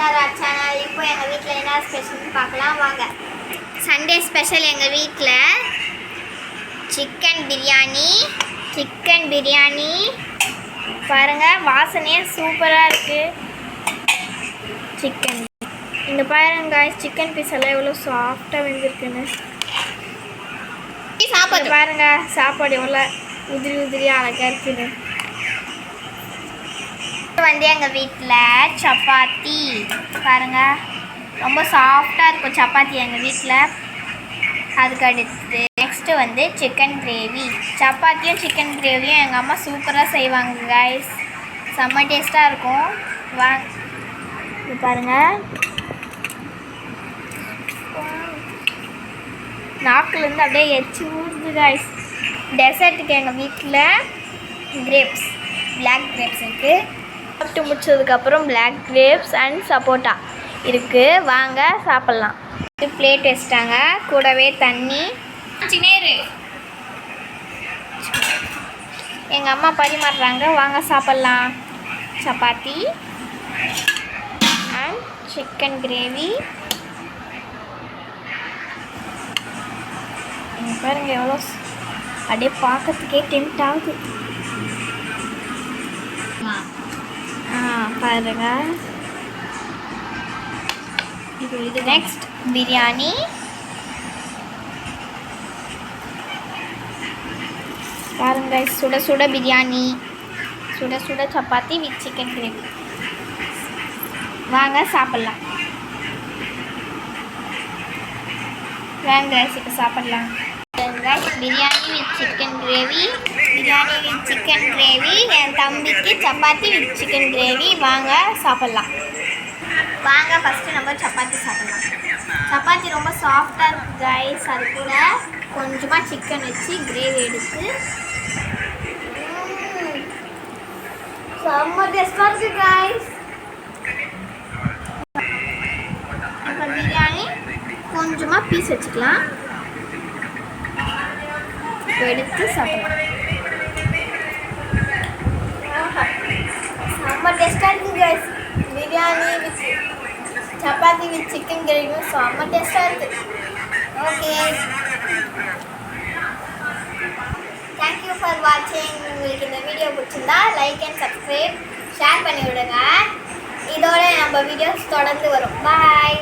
தாரா channel. இப்போ எங்கள் வீட்டில் என்ன ஸ்பெஷல்னு பார்க்கலாம் வாங்க. சண்டே ஸ்பெஷல் எங்கள் வீட்டில் சிக்கன் பிரியாணி பாருங்கள், வாசனையே சூப்பராக இருக்குது. சிக்கன் இங்கே பாருங்க, சிக்கன் பீஸ் எல்லாம் எவ்வளோ சாஃப்டாக வெந்திருக்குன்னு பாருங்க. சாப்பாடு எவ்வளோ உதிரியாக அழகாக இருக்குது. வந்து எங்கள் வீட்டில் சப்பாத்தி பாருங்கள், ரொம்ப சாஃப்டாக இருக்கும் சப்பாத்தி எங்கள் வீட்டில். அதுக்கு அடுத்து நெக்ஸ்ட்டு வந்து சிக்கன் கிரேவி. சப்பாத்தியும் சிக்கன் கிரேவியும் எங்கள் அம்மா சூப்பராக செய்வாங்க கைஸ், செம்ம டேஸ்ட்டாக இருக்கும். வாங்க இது பாருங்கள், நாக்குலேருந்து அப்படியே எச்சி ஊறுது கைஸ். டெசர்ட்டுக்கு எங்கள் வீட்டில் பிளாக் கிரேப்ஸ் இருக்குது. சாப்பிட்டு முடிச்சதுக்கப்புறம் பிளாக் கிரேப்ஸ் அண்ட் சப்போட்டா இருக்குது. வாங்க சாப்பிட்லாம். பிளேட் வச்சிட்டாங்க, கூடவே தண்ணி. எங்கள் அம்மா பரிமாறுறாங்க, வாங்க சாப்பிட்லாம். Chapati and chicken gravy. பாருங்க எவ்வளோ அப்படியே பார்க்கறதுக்கே டெம்ட் ஆகுது. பாருங்க, இது நெக்ஸ்ட் பிரியாணி. பாருங்க, சுட சுட பிரியாணி, சுட சுட சப்பாத்தி வித் சிக்கன் கிரேவி. வாங்க சாப்பிட்லாம். வாங்க இப்போ சாப்பிட்லாம். பிரியாணி வித் சிக்கன் கிரேவி, என் தம்பிக்கு சப்பாத்தி வித் சிக்கன் கிரேவி. வாங்க சாப்பிட்லாம். வாங்க ஃபஸ்ட்டு நம்ம சப்பாத்தி சாப்பிட்லாம். சப்பாத்தி ரொம்ப சாஃப்டாக இருக்குது கைஸ். அது கூட கொஞ்சமாக சிக்கன் வச்சு கிரேவி எடுத்து செம்ம டேஸ்டாக இருக்குது கைஸ். இப்போ பிரியாணி கொஞ்சமாக பீஸ் வச்சுக்கலாம், எடுத்து சாப்பிடலாம். செம்ம டேஸ்டாக இருக்குது guys. Biryani with chapati with chicken கிரேவியும் செம்ம டேஸ்டாக இருக்குது. ஓகே, தேங்க்யூ ஃபார் வாட்சிங். உங்களுக்கு இந்த வீடியோ பிடிச்சிருந்தா லைக் அண்ட் சப்ஸ்கிரைப், ஷேர் பண்ணி விடுங்க. இதோட நம்ம வீடியோஸ் தொடர்ந்து வரும். பாய்.